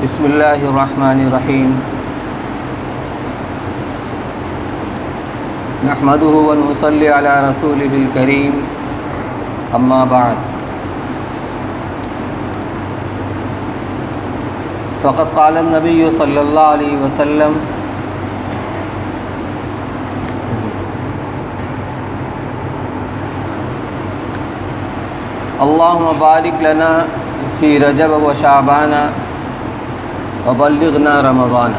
بسم اللہ الرحمن الرحیم نحمدہ ونصلی علی رسولہ الکریم اما بعد فقد قال النبی صلی اللہ علیہ وسلم اللہم بارک لنا فی رجب و شعبان وبلغنا رمضان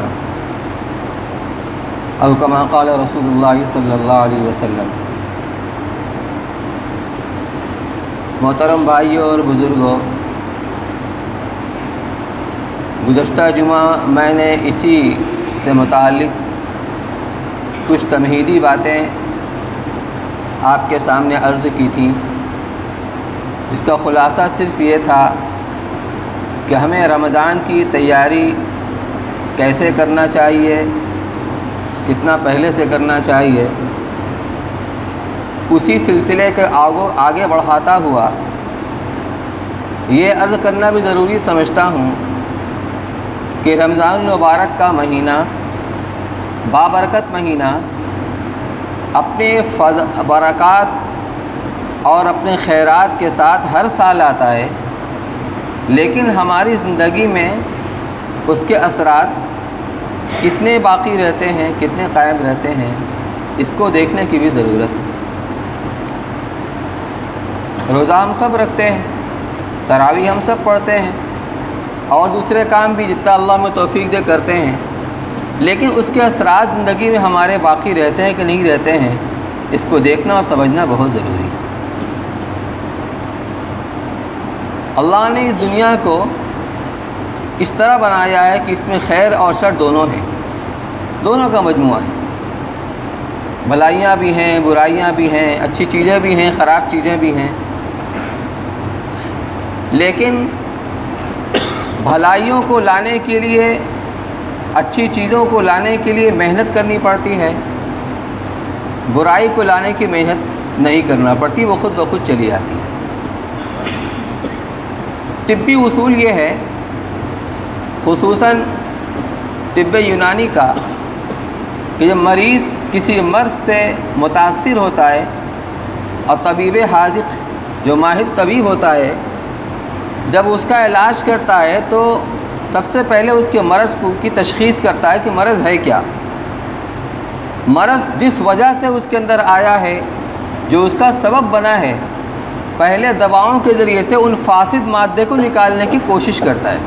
او کما قال رسول اللہ صلی اللہ علیہ وسلم۔ محترم بھائیوں اور بزرگوں، گزشتہ جمعہ میں نے اسی سے متعلق کچھ تمہیدی باتیں آپ کے سامنے عرض کی تھیں، جس کا خلاصہ صرف یہ تھا کہ ہمیں رمضان کی تیاری کیسے کرنا چاہیے، کتنا پہلے سے کرنا چاہیے۔ اسی سلسلے کے آگے بڑھاتا ہوا یہ عرض کرنا بھی ضروری سمجھتا ہوں کہ رمضان المبارک کا مہینہ، بابرکت مہینہ، اپنے برکات اور اپنے خیرات کے ساتھ ہر سال آتا ہے، لیکن ہماری زندگی میں اس کے اثرات کتنے باقی رہتے ہیں، کتنے قائم رہتے ہیں، اس کو دیکھنے کی بھی ضرورت ہے۔ روزہ ہم سب رکھتے ہیں، تراویح ہم سب پڑھتے ہیں، اور دوسرے کام بھی جتنا اللہ میں توفیق دے کرتے ہیں، لیکن اس کے اثرات زندگی میں ہمارے باقی رہتے ہیں کہ نہیں رہتے ہیں، اس کو دیکھنا اور سمجھنا بہت ضروری ہے۔ اللہ نے اس دنیا کو اس طرح بنایا ہے کہ اس میں خیر اور شر دونوں ہیں، دونوں کا مجموعہ ہے۔ بھلائیاں بھی ہیں، برائیاں بھی ہیں، اچھی چیزیں بھی ہیں، خراب چیزیں بھی ہیں، لیکن بھلائیوں کو لانے کے لیے، اچھی چیزوں کو لانے کے لیے محنت کرنی پڑتی ہے، برائی کو لانے کی محنت نہیں کرنا پڑتی، وہ خود بخود چلی آتی ہے۔ طبی اصول یہ ہے، خصوصاً طب یونانی کا، کہ جب مریض کسی مرض سے متاثر ہوتا ہے اور طبیب حاذق جو ماہر طبیب ہوتا ہے جب اس کا علاج کرتا ہے تو سب سے پہلے اس کے مرض کی تشخیص کرتا ہے کہ مرض ہے کیا، مرض جس وجہ سے اس کے اندر آیا ہے، جو اس کا سبب بنا ہے، پہلے دواؤں کے ذریعے سے ان فاسد مادے کو نکالنے کی کوشش کرتا ہے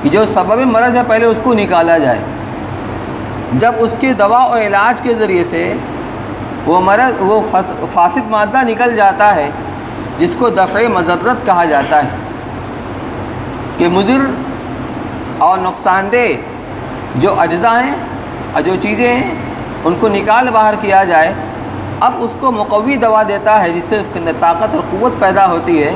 کہ جو سبب مرض ہے پہلے اس کو نکالا جائے۔ جب اس کی دوا اور علاج کے ذریعے سے وہ فاسد مادہ نکل جاتا ہے، جس کو دفع مضرت کہا جاتا ہے، کہ مضر اور نقصان دہ جو اجزاء ہیں اور جو چیزیں ہیں ان کو نکال باہر کیا جائے، اب اس کو مقوی دوا دیتا ہے جس سے اس کے اندر طاقت اور قوت پیدا ہوتی ہے،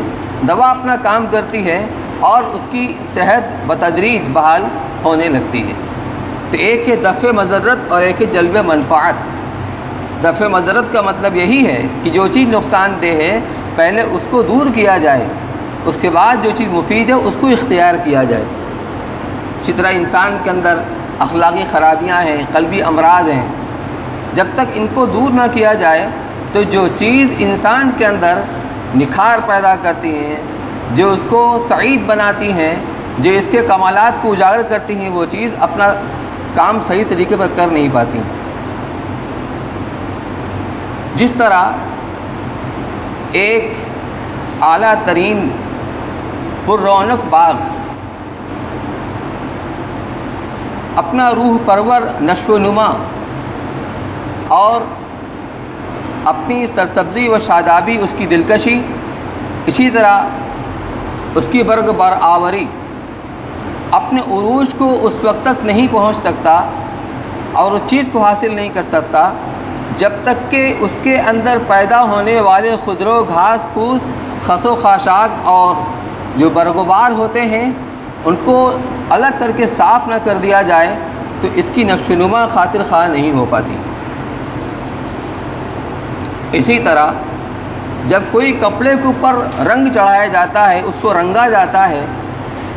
دوا اپنا کام کرتی ہے اور اس کی صحت بتدریج بحال ہونے لگتی ہے۔ تو ایک ہے دفع مضرت اور ایک ہے جلب منفعت۔ دفع مضرت کا مطلب یہی ہے کہ جو چیز نقصان دہ ہے پہلے اس کو دور کیا جائے، اس کے بعد جو چیز مفید ہے اس کو اختیار کیا جائے۔ اسی طرح انسان کے اندر اخلاقی خرابیاں ہیں، قلبی امراض ہیں، جب تک ان کو دور نہ کیا جائے تو جو چیز انسان کے اندر نکھار پیدا کرتی ہیں، جو اس کو سعید بناتی ہیں، جو اس کے کمالات کو اجاگر کرتی ہیں، وہ چیز اپنا کام صحیح طریقے پر کر نہیں پاتی۔ جس طرح ایک اعلیٰ ترین پر رونق باغ اپنا روح پرور نشو و نما اور اپنی سرسبزی و شادابی، اس کی دلکشی، اسی طرح اس کی برگ برآوری اپنے عروج کو اس وقت تک نہیں پہنچ سکتا اور اس چیز کو حاصل نہیں کر سکتا جب تک کہ اس کے اندر پیدا ہونے والے خضرو، گھاس پھوس، خس و خاشاک اور جو برگوبار ہوتے ہیں ان کو الگ کر کے صاف نہ کر دیا جائے تو اس کی نشو و نما خاطر خواہ نہیں ہو پاتی۔ اسی طرح جب کوئی کپڑے کے اوپر رنگ چڑھایا جاتا ہے، اس کو رنگا جاتا ہے،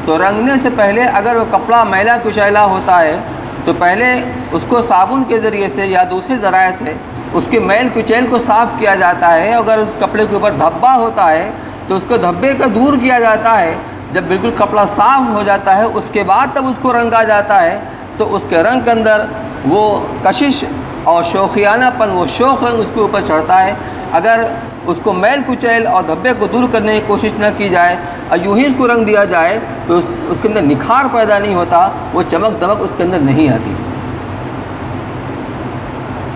تو رنگنے سے پہلے اگر وہ کپڑا میلا کچیلا ہوتا ہے تو پہلے اس کو صابن کے ذریعے سے یا دوسرے ذرائع سے اس کے میل کچیل کو صاف کیا جاتا ہے. اگر اس کپڑے کے اوپر دھبا ہوتا ہے تو اس کو دھبے کو دور کیا جاتا ہے. جب بالکل کپڑا صاف ہو جاتا ہے اس کے بعد تب اس کو رنگا جاتا ہے. تو اس کے رنگ کے اندر وہ کشش اور شوخیانہ پن، وہ شوخ رنگ اس کے اوپر چڑھتا ہے. اگر اس کو میل کچیل اور دھبے کو دور کرنے کی کوشش نہ کی جائے اور یوں ہی اس کو رنگ دیا جائے تو اس کے اندر نکھار پیدا نہیں ہوتا، وہ چمک دمک اس کے اندر نہیں آتی.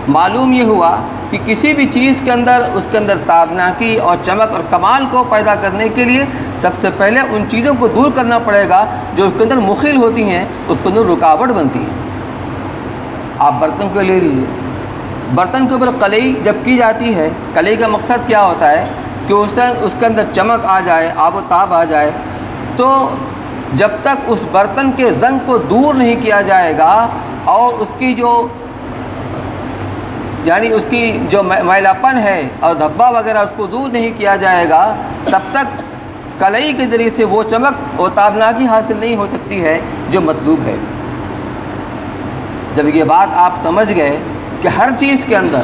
معلوم یہ ہوا کہ کسی بھی چیز کے اندر اس کے اندر تابناکی اور چمک اور کمال کو پیدا کرنے کے لیے سب سے پہلے ان چیزوں کو دور کرنا پڑے گا جو اس کے اندر مخل ہوتی ہیں، اس کے اندر رکاوٹ بنتی ہیں. آپ برتن کو لے لیجیے، برتن کے اوپر کلئی جب کی جاتی ہے، کلئی کا مقصد کیا ہوتا ہے کہ اس کے اندر چمک آ جائے، آب و تاب آ جائے. تو جب تک اس برتن کے زنگ کو دور نہیں کیا جائے گا اور اس کی جو میلا پن ہے اور دھبا وغیرہ اس کو دور نہیں کیا جائے گا، تب تک کلئی کے ذریعے سے وہ چمک اور تابناکی حاصل نہیں ہو سکتی ہے جو مطلوب ہے. جب یہ بات آپ سمجھ گئے کہ ہر چیز کے اندر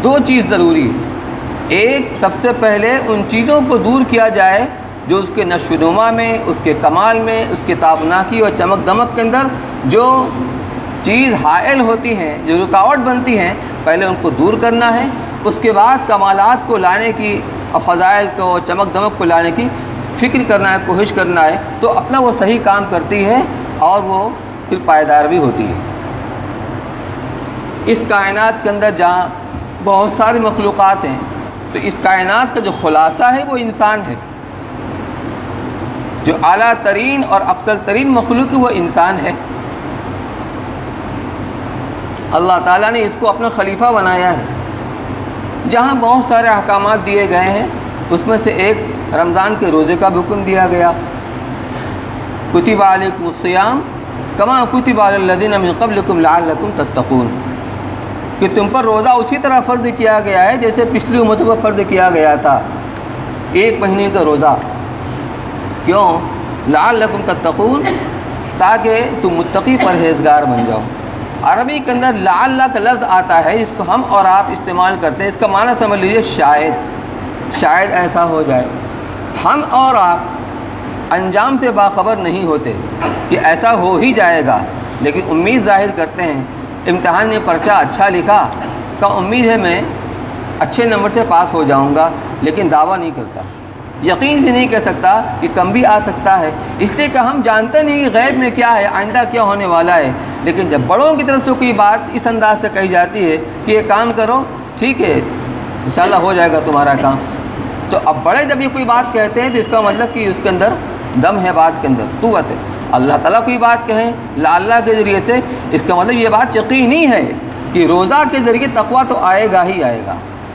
دو چیز ضروری ہے. ایک، سب سے پہلے ان چیزوں کو دور کیا جائے جو اس کے نشو و نما میں، اس کے کمال میں، اس کے تابناکی اور چمک دمک کے اندر جو چیز حائل ہوتی ہیں، جو رکاوٹ بنتی ہیں، پہلے ان کو دور کرنا ہے. اس کے بعد کمالات کو لانے کی اور فضائل کو، چمک دمک کو لانے کی فکر کرنا ہے، کوشش کرنا ہے. تو اپنا وہ صحیح کام کرتی ہے اور وہ پھر پائیدار بھی ہوتی ہے. اس کائنات کے اندر جہاں بہت ساری مخلوقات ہیں تو اس کائنات کا جو خلاصہ ہے وہ انسان ہے. جو اعلیٰ ترین اور افضل ترین مخلوق ہے وہ انسان ہے. اللہ تعالیٰ نے اس کو اپنا خلیفہ بنایا ہے. جہاں بہت سارے احکامات دیے گئے ہیں اس میں سے ایک رمضان کے روزے کا بھی حکم دیا گیا. کتب علیکم الصیام کما کتب علی الذین من قبلکم لعلکم تتقون، کہ تم پر روزہ اسی طرح فرض کیا گیا ہے جیسے پچھلی امتوں پر فرض کیا گیا تھا، 1 مہینے کا روزہ. کیوں؟ لعلکم تتقون، تاکہ تم متقی پرہیزگار بن جاؤ. عربی کے اندر لعل کا لفظ آتا ہے جس کو ہم اور آپ استعمال کرتے ہیں. اس کا معنی سمجھ لیجیے شاید ایسا ہو جائے. ہم اور آپ انجام سے باخبر نہیں ہوتے کہ ایسا ہو ہی جائے گا، لیکن امید ظاہر کرتے ہیں. امتحان میں پرچہ اچھا لکھا کا امید ہے میں اچھے نمبر سے پاس ہو جاؤں گا، لیکن دعویٰ نہیں کرتا، یقین سے نہیں کہہ سکتا کہ کم بھی آ سکتا ہے. اس لیے کہ ہم جانتے نہیں کہ غیب میں کیا ہے، آئندہ کیا ہونے والا ہے. لیکن جب بڑوں کی طرف سے کوئی بات اس انداز سے کہی جاتی ہے کہ یہ کام کرو، ٹھیک ہے انشاءاللہ ہو جائے گا تمہارا کام، تو اب بڑے جب یہ کوئی بات کہتے ہیں تو اس کا مطلب کہ اس کے اندر دم ہے، بات کے اندر قوت ہے. اللہ تعالیٰ کوئی بات کہیں اللہ کے ذریعے سے، اس کا مطلب یہ بات یقینی ہے کہ روزہ کے ذریعے تقویٰ تو آئے گا ہی آئے گا.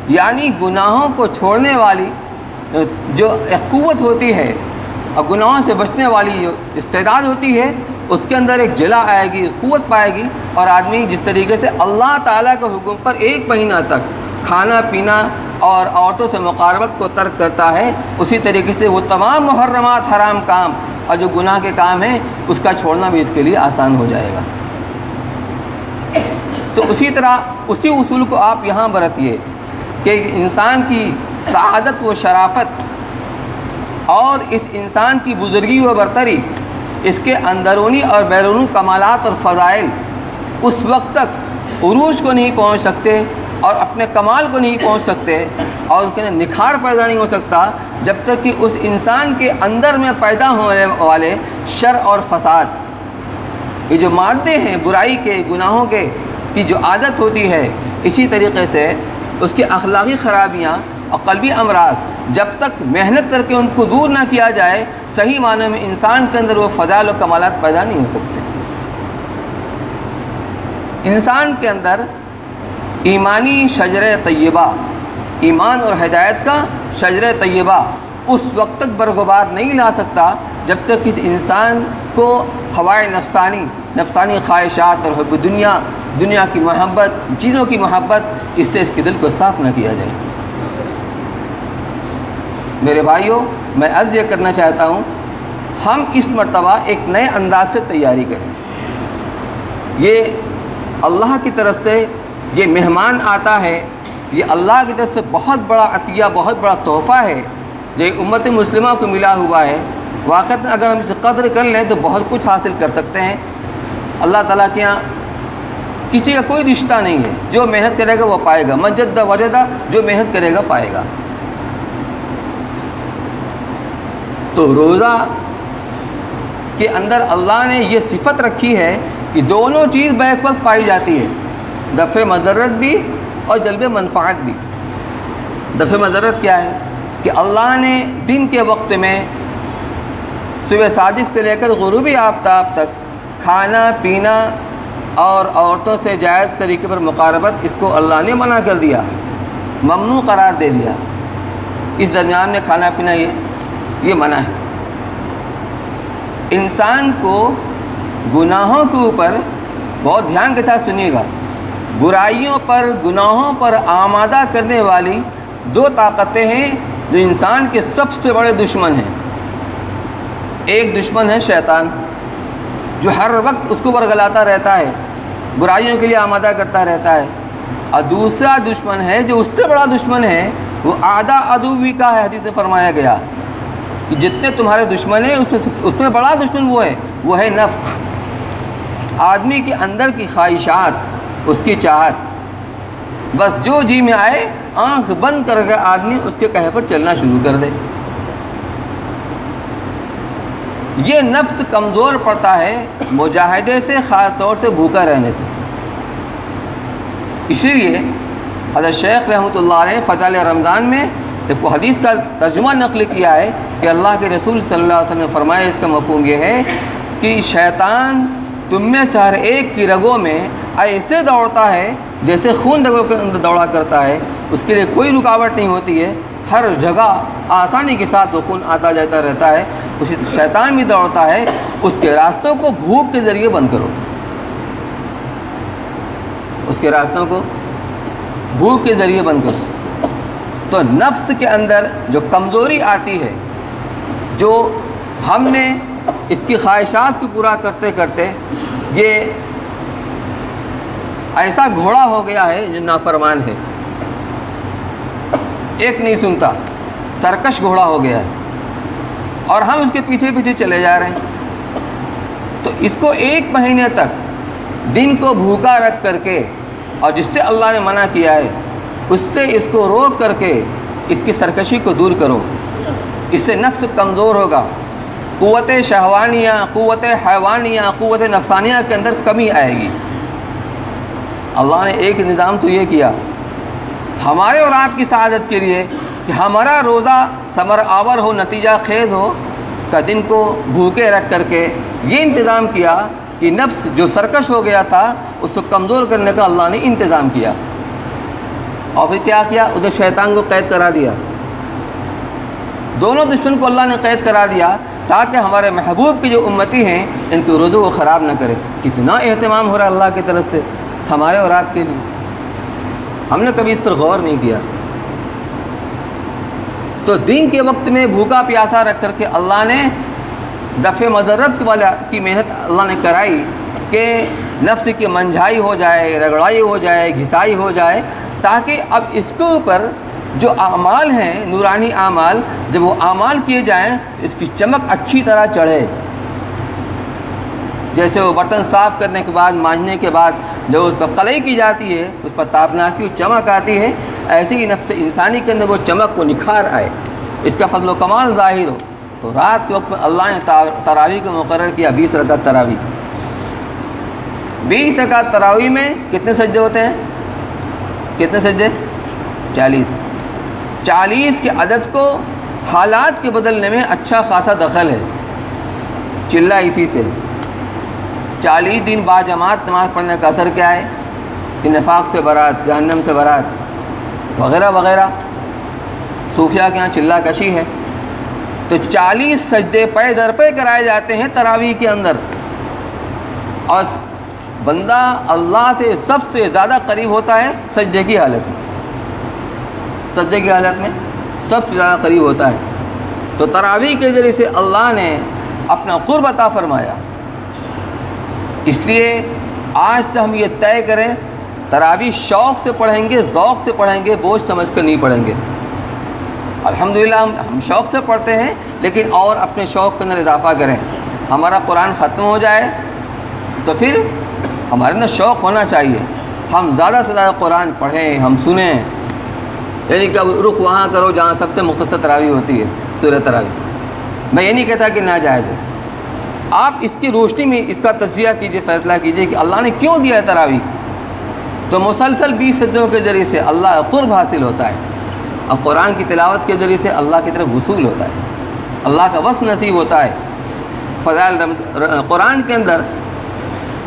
یعنی گناہوں کو چھوڑنے والی جو ایک قوت ہوتی ہے اور گناہوں سے بچنے والی جو استعداد ہوتی ہے، اس کے اندر ایک جلا آئے گی، قوت پائے گی. اور آدمی جس طریقے سے اللہ تعالیٰ کے حکم پر 1 مہینہ تک کھانا پینا اور عورتوں سے مقاربت کو ترک کرتا ہے، اسی طریقے سے وہ تمام محرمات، حرام کام اور جو گناہ کے کام ہیں اس کا چھوڑنا بھی اس کے لیے آسان ہو جائے گا. تو اسی طرح اسی اصول کو آپ یہاں برتیے کہ انسان کی سعادت و شرافت اور اس انسان کی بزرگی و برتری، اس کے اندرونی اور بیرونی کمالات اور فضائل اس وقت تک عروج کو نہیں پہنچ سکتے اور اپنے کمال کو نہیں پہنچ سکتے اور اس کے اندر نکھار پیدا نہیں ہو سکتا جب تک کہ اس انسان کے اندر میں پیدا ہونے والے شر اور فساد، یہ جو مادے ہیں برائی کے، گناہوں کے کی جو عادت ہوتی ہے، اسی طریقے سے اس کی اخلاقی خرابیاں اور قلبی امراض جب تک محنت کر کے ان کو دور نہ کیا جائے، صحیح معنی میں انسان کے اندر وہ فضائل و کمالات پیدا نہیں ہو سکتے. انسان کے اندر ایمانی شجرہ طیبہ، ایمان اور ہدایت کا شجرہ طیبہ اس وقت تک برغبار نہیں لا سکتا جب تک اس انسان کو ہوائے نفسانی خواہشات اور حب دنیا کی محبت، چیزوں کی محبت، اس سے اس کے دل کو صاف نہ کیا جائے. میرے بھائیوں، میں عرض یہ کرنا چاہتا ہوں ہم اس مرتبہ ایک نئے انداز سے تیاری کریں. یہ اللہ کی طرف سے یہ مہمان آتا ہے، یہ اللہ کی طرف سے بہت بڑا عطیہ، بہت بڑا تحفہ ہے جو امت مسلمہ کو ملا ہوا ہے. واقعتاً اگر ہم اسے قدر کر لیں تو بہت کچھ حاصل کر سکتے ہیں. اللہ تعالیٰ کے یہاں کسی کا کوئی رشتہ نہیں ہے، جو محنت کرے گا وہ پائے گا. من جد وجد، جو محنت کرے گا پائے گا. تو روزہ کے اندر اللہ نے یہ صفت رکھی ہے کہ دونوں چیز بیک وقت پائی جاتی ہے، دفع مضرت بھی اور جلب منفعت بھی. دفع مضرت کیا ہے کہ اللہ نے دن کے وقت میں صبح صادق سے لے کر غروبی آفتاب تک کھانا پینا اور عورتوں سے جائز طریقے پر مقاربت، اس کو اللہ نے منع کر دیا، ممنوع قرار دے دیا. اس درمیان میں کھانا پینا یہ منع ہے. انسان کو گناہوں کے اوپر بہت دھیان کے ساتھ سنیے گا، برائیوں پر گناہوں پر آمادہ کرنے والی دو طاقتیں ہیں جو انسان کے سب سے بڑے دشمن ہیں. ایک دشمن ہے شیطان، جو ہر وقت اس کو ورگلاتا رہتا ہے، برائیوں کے لیے آمادہ کرتا رہتا ہے. اور دوسرا دشمن ہے جو اس سے بڑا دشمن ہے، وہ اعداء عدوی کا ہے. حدیث میں فرمایا گیا کہ جتنے تمہارے دشمن ہیں اس میں بڑا دشمن وہ ہے نفس. آدمی کے اندر کی خواہشات، اس کی چاہت، بس جو جی میں آئے آنکھ بند کر کے آدمی اس کے کہے پر چلنا شروع کر دے. یہ نفس کمزور پڑتا ہے مجاہدے سے، خاص طور سے بھوکا رہنے سے. اسی لیے حضرت شیخ رحمۃ اللہ علیہ فضائل رمضان میں ایک حدیث کا ترجمہ نقل کیا ہے کہ اللہ کے رسول صلی اللہ علیہ وسلم نے فرمایا، اس کا مفہوم یہ ہے کہ شیطان تم میں سے ہر ایک کی رگوں میں ایسے دوڑتا ہے جیسے خون رگوں کے اندر دوڑا کرتا ہے. اس کے لیے کوئی رکاوٹ نہیں ہوتی ہے، ہر جگہ آسانی کے ساتھ وہ خون آتا جاتا رہتا ہے. اسی شیطان بھی دوڑتا ہے. اس کے راستوں کو بھوک کے ذریعے بند کرو، اس کے راستوں کو بھوک کے ذریعے بند کرو. تو نفس کے اندر جو کمزوری آتی ہے، جو ہم نے اس کی خواہشات کو پورا کرتے کرتے یہ ایسا گھوڑا ہو گیا ہے جو نافرمان ہے، ایک نہیں سنتا، سرکش گھوڑا ہو گیا ہے، اور ہم اس کے پیچھے پیچھے چلے جا رہے ہیں. تو اس کو 1 مہینے تک دن کو بھوکا رکھ کر کے، اور جس سے اللہ نے منع کیا ہے اس سے اس کو روک کر کے اس کی سرکشی کو دور کرو. اس سے نفس کمزور ہوگا، قوت شہوانیہ، قوت حیوانیہ، قوت نفسانیہ کے اندر کمی آئے گی. اللہ نے ایک نظام تو یہ کیا ہمارے اور آپ کی سعادت کے لیے کہ ہمارا روزہ ثمر آور ہو، نتیجہ خیز ہو، کا دن کو بھوکے رکھ کر کے یہ انتظام کیا کہ نفس جو سرکش ہو گیا تھا اس کو کمزور کرنے کا اللہ نے انتظام کیا. اور پھر کیا کیا؟ ادھر شیطان کو قید کرا دیا. دونوں دشمن کو اللہ نے قید کرا دیا تاکہ ہمارے محبوب کی جو امتی ہیں ان کے روزوں کو خراب نہ کرے. کتنا اہتمام ہو رہا ہے اللہ کی طرف سے ہمارے اور آپ کے لیے. ہم نے کبھی اس پر غور نہیں کیا. تو دن کے وقت میں بھوکا پیاسا رکھ کر کے اللہ نے دفع مضرت والا کی محنت اللہ نے کرائی کہ نفس کی منجھائی ہو جائے، رگڑائی ہو جائے، گھسائی ہو جائے، تاکہ اب اس کے اوپر جو اعمال ہیں نورانی اعمال، جب وہ اعمال کیے جائیں اس کی چمک اچھی طرح چڑھے. جیسے وہ برتن صاف کرنے کے بعد، مانجنے کے بعد جو اس پر قلعی کی جاتی ہے اس پر تابناکی چمک آتی ہے، ایسی ہی نفس انسانی کے اندر وہ چمک کو نکھار آئے، اس کا فضل و کمال ظاہر ہو. تو رات کے وقت میں اللہ نے تراویح کو مقرر کیا 20 رکعت تراویح. 20 رکعت تراویح میں کتنے سجدے ہوتے ہیں؟ کتنے سجدے؟ 40. 40 کے عدد کو حالات کے بدلنے میں اچھا خاصا دخل ہے. چلہ اسی سے 40 دن بعد جماعت نماز پڑھنے کا اثر کیا ہے کہ نفاق سے برات، جہنم سے برات وغیرہ وغیرہ. صوفیہ کے یہاں چلہ کشی ہے. تو 40 سجدے پے در پے کرائے جاتے ہیں تراویح کے اندر، اور بندہ اللہ سے سب سے زیادہ قریب ہوتا ہے سجدے کی حالت میں. سجدے کی حالت میں سب سے زیادہ قریب ہوتا ہے. تو تراویح کے ذریعے سے اللہ نے اپنا قرب عطا فرمایا۔ اس لیے آج سے ہم یہ طے کریں، تراویح شوق سے پڑھیں گے، ذوق سے پڑھیں گے، بوجھ سمجھ کر نہیں پڑھیں گے۔ الحمدللہ ہم شوق سے پڑھتے ہیں، لیکن اور اپنے شوق کے اندر اضافہ کریں۔ ہمارا قرآن ختم ہو جائے تو پھر ہمارے اندر شوق ہونا چاہیے، ہم زیادہ سے زیادہ قرآن پڑھیں، ہم سنیں، یعنی کہ رخ وہاں کرو جہاں سب سے مختصر تراویح ہوتی ہے، سورہ تراویح۔ میں یہ نہیں کہتا کہ ناجائز ہے، آپ اس کی روشنی میں اس کا تجزیہ کیجئے، فیصلہ کیجئے کہ اللہ نے کیوں دیا ہے تراویح۔ تو مسلسل 20 سجدوں کے ذریعے سے اللہ کا قرب حاصل ہوتا ہے، اور قرآن کی تلاوت کے ذریعے سے اللہ کی طرف وصول ہوتا ہے، اللہ کا وصل نصیب ہوتا ہے۔ فضائل قرآن کے اندر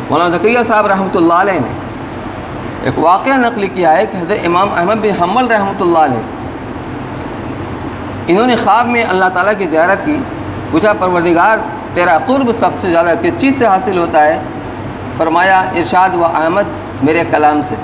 مولانا زکریا صاحب رحمۃ اللہ علیہ نے ایک واقعہ نقل کیا ہے کہ حضرت امام احمد بن حنبل رحمۃ اللہ علیہ، انہوں نے خواب میں اللہ تعالیٰ کی زیارت کی، پوچھا پروردگار تیرا قرب سب سے زیادہ کس چیز سے حاصل ہوتا ہے؟ فرمایا ارشاد و احمد میرے کلام سے،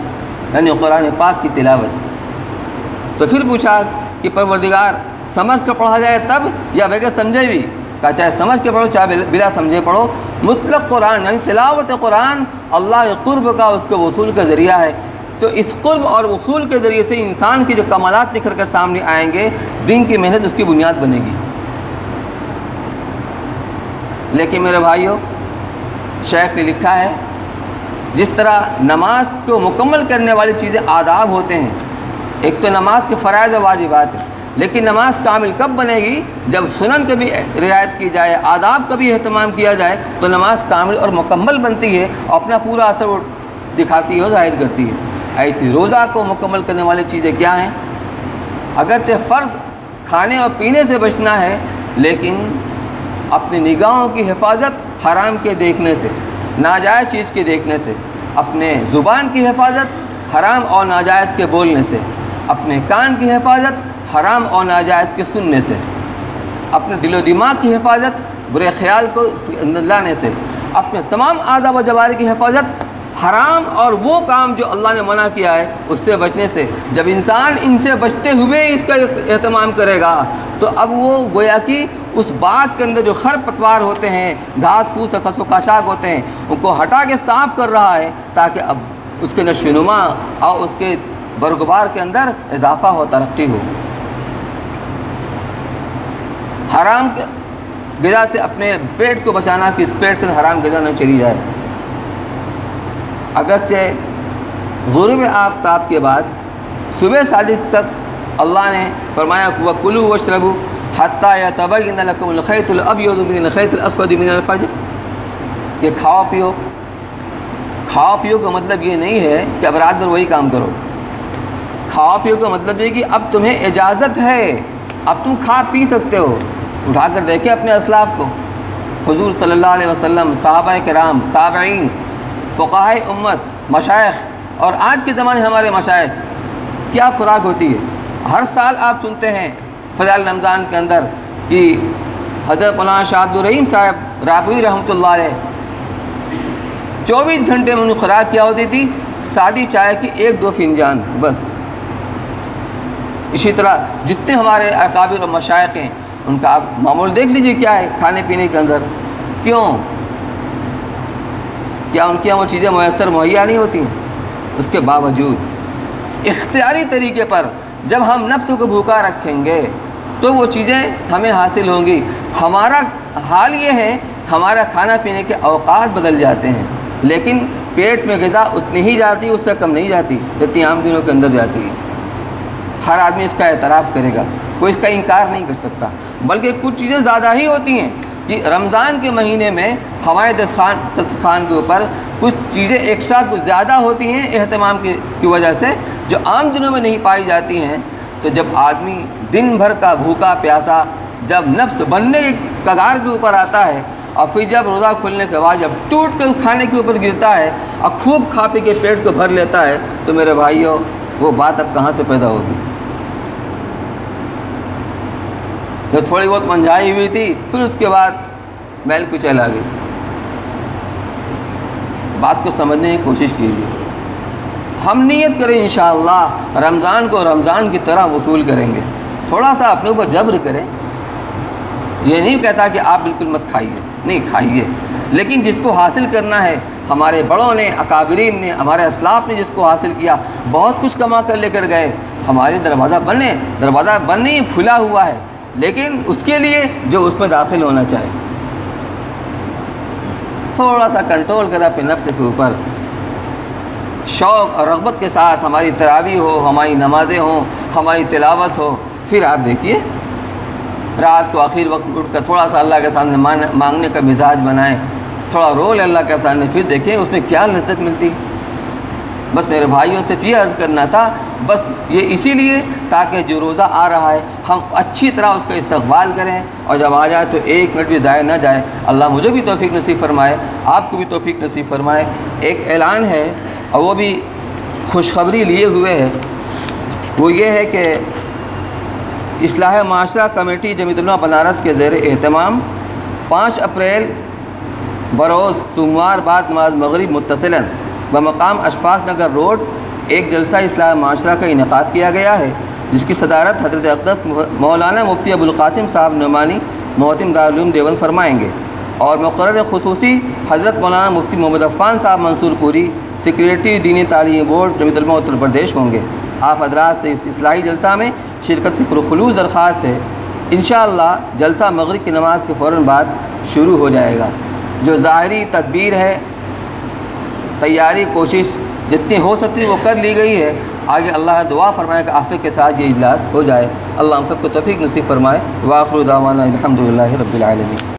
یعنی قرآن پاک کی تلاوت۔ تو پھر پوچھا کہ پروردگار سمجھ کر پڑھا جائے تب یا بغیر سمجھے بھی؟ کہا چاہے سمجھ کے پڑھو چاہے بلا سمجھے پڑھو، مطلق قرآن یعنی تلاوت قرآن اللہ کے قرب کا، اس کے وصول کا ذریعہ ہے۔ تو اس قرب اور وصول کے ذریعے سے انسان کی جو کمالات نکھر کر سامنے آئیں گے، دین کی محنت اس کی بنیاد بنے گی۔ لیکن میرے بھائیوں، شیخ نے لکھا ہے جس طرح نماز کو مکمل کرنے والی چیزیں آداب ہوتے ہیں، ایک تو نماز کے فرائض و واجبات ہیں، لیکن نماز کامل کب بنے گی؟ جب سنن کا بھی رعایت کی جائے، آداب کا بھی اہتمام کیا جائے، تو نماز کامل اور مکمل بنتی ہے، اور اپنا پورا اثر وہ دکھاتی ہے اور ظاہر کرتی ہے۔ ایسی روزہ کو مکمل کرنے والی چیزیں کیا ہیں؟ اگرچہ فرض کھانے اور پینے سے بچنا ہے، لیکن اپنی نگاہوں کی حفاظت حرام کے دیکھنے سے، ناجائز چیز کے دیکھنے سے، اپنے زبان کی حفاظت حرام اور ناجائز کے بولنے سے، اپنے کان کی حفاظت حرام اور ناجائز کے سننے سے، اپنے دل و دماغ کی حفاظت برے خیال کو اندر لانے سے، اپنے تمام اعضاء و جوارح کی حفاظت حرام اور وہ کام جو اللہ نے منع کیا ہے اس سے بچنے سے۔ جب انسان ان سے بچتے ہوئے اس کا اہتمام کرے گا تو اب وہ گویا کہ اس باغ کے اندر جو خر پتوار ہوتے ہیں، گھاس پھوس خس و خاشاک ہوتے ہیں، ان کو ہٹا کے صاف کر رہا ہے تاکہ اب اس کے نشو و نما اور اس کے برگبار کے اندر اضافہ ہو، ترقی ہو۔ حرام غذا سے اپنے پیٹ کو بچانا کہ اس پیٹ کے حرام غذا نہ چلی جائے۔ اگرچہ غروب آفتاب کے بعد صبح صادق تک اللہ نے فرمایا وَكُلُوا وَاشْرَبُوا حَتَّى يَتَبَيَّنَ لَكُمُ الْخَيْطُ الْأَبْيَضُ مِنَ الْخَيْطِ الْأَسْوَدِ مِنَ الْفَجْرِ، کہ کھاؤ پیو۔ کھاؤ پیو کا مطلب یہ نہیں ہے کہ اب رات بھر وہی کام کرو۔ کھاؤ پیو کا مطلب یہ کہ اب تمہیں اجازت ہے، اب تم کھا پی سکتے ہو۔ اٹھا کر دیکھیں اپنے اسلاف کو، حضور صلی اللہ علیہ وسلم، صحابہ کرام، تابعین، فقہائے امت، مشائخ اور آج کے زمانے ہمارے مشائخ، کیا خوراک ہوتی ہے۔ ہر سال آپ سنتے ہیں فضائل رمضان کے اندر کہ حضرت مولانا شاہ عبد الرحیم صاحب رابعی رحمۃ اللہ علیہ 24 گھنٹے میں انہیں خوراک کیا ہوتی تھی؟ سادی چائے کی 1-2 فنجان بس۔ اسی طرح جتنے ہمارے اکابر اور مشائخ ہیں ان کا آپ معمول دیکھ لیجئے کیا ہے کھانے پینے کے اندر۔ کیوں؟ کیا ان کے یہاں وہ چیزیں میسر مہیا نہیں ہوتی ہیں؟ اس کے باوجود اختیاری طریقے پر جب ہم نفس کو بھوکا رکھیں گے تو وہ چیزیں ہمیں حاصل ہوں گی۔ ہمارا حال یہ ہے ہمارا کھانا پینے کے اوقات بدل جاتے ہیں، لیکن پیٹ میں غذا اتنی ہی جاتی ہے، اس سے کم نہیں جاتی جتنی عام دنوں کے اندر جاتی ہے۔ ہر آدمی اس کا اعتراف کرے گا، کوئی اس کا انکار نہیں کر سکتا، بلکہ کچھ چیزیں زیادہ ہی ہوتی ہیں کہ رمضان کے مہینے میں ہمارے دسترخوان کے اوپر کچھ چیزیں ایکسٹرا کچھ زیادہ ہوتی ہیں اہتمام کی وجہ سے، جو عام دنوں میں نہیں پائی جاتی ہیں۔ تو جب آدمی دن بھر کا بھوکا پیاسا جب نفس بننے کی کگار کے اوپر آتا ہے، اور پھر جب روزہ کھلنے کے بعد جب ٹوٹ کر کھانے کے اوپر گرتا ہے اور خوب کھا پی کے پیٹ کو بھر لیتا ہے، تو میرے بھائیوں وہ بات اب کہاں سے پیدا ہوگی؟ جو تھوڑی بہت منجھائی ہوئی تھی پھر اس کے بعد میل کچیل آ گئی۔ بات کو سمجھنے کی کوشش کیجیے۔ ہم نیت کریں انشاءاللہ رمضان کو رمضان کی طرح وصول کریں گے، تھوڑا سا اپنے اوپر جبر کریں۔ یہ نہیں کہتا کہ آپ بالکل مت کھائیے، نہیں کھائیے، لیکن جس کو حاصل کرنا ہے، ہمارے بڑوں نے، اکابرین نے، ہمارے اسلاف نے جس کو حاصل کیا، بہت کچھ کما کر لے کر گئے، ہمارے دروازہ بند نہیں کھلا ہوا ہے، لیکن اس کے لیے جو اس میں داخل ہونا چاہے، تھوڑا سا کنٹرول کرے اپنے نفس کے اوپر، شوق اور رغبت کے ساتھ ہماری تراویح ہو، ہماری نمازیں ہوں، ہماری تلاوت ہو، پھر آپ دیکھیے رات کو آخر وقت اٹھ کر تھوڑا سا اللہ کے سامنے مانگنے کا مزاج بنائیں، تھوڑا رول اللہ کے سامنے، پھر دیکھیں اس میں کیا لذت ملتی۔ بس میرے بھائیوں سے یہ عرض کرنا تھا، بس یہ اسی لیے تاکہ جو روزہ آ رہا ہے ہم اچھی طرح اس کا استقبال کریں، اور جب آ جائے تو ایک منٹ بھی ضائع نہ جائے۔ اللہ مجھے بھی توفیق نصیب فرمائے، آپ کو بھی توفیق نصیب فرمائے۔ ایک اعلان ہے اور وہ بھی خوشخبری لیے ہوئے ہے، وہ یہ ہے کہ اصلاح معاشرہ کمیٹی جمیعت علماء بنارس کے زیر اہتمام 5 اپریل بروز سوموار بعد نماز مغرب متصلاً بمقام اشفاق نگر روڈ ایک جلسہ اصلاح معاشرہ کا انعقاد کیا گیا ہے، جس کی صدارت حضرت اقدس مولانا مفتی ابوالقاسم صاحب نعمانی محتم دارالعلوم دیوبند فرمائیں گے، اور مقرر خصوصی حضرت مولانا مفتی محمد عفان صاحب منصور پوری سیکریٹری دینی تعلیم بورڈ جمیعت علماء اتر پردیش ہوں گے۔ آپ حضرات سے اس اصلاحی جلسہ میں شرکت کی پرخلوص درخواست ہے۔ انشاءاللہ جلسہ مغرب کی نماز کے فوراً بعد شروع ہو جائے گا۔ جو ظاہری تدبیر ہے، تیاری کوشش جتنی ہو سکتی وہ کر لی گئی ہے، آگے اللہ دعا فرمائے کہ آفت کے ساتھ یہ اجلاس ہو جائے۔ اللہ ہم سب کو توفیق نصیب فرمائے۔ وآخر دعوانا الحمدللہ رب العالمین۔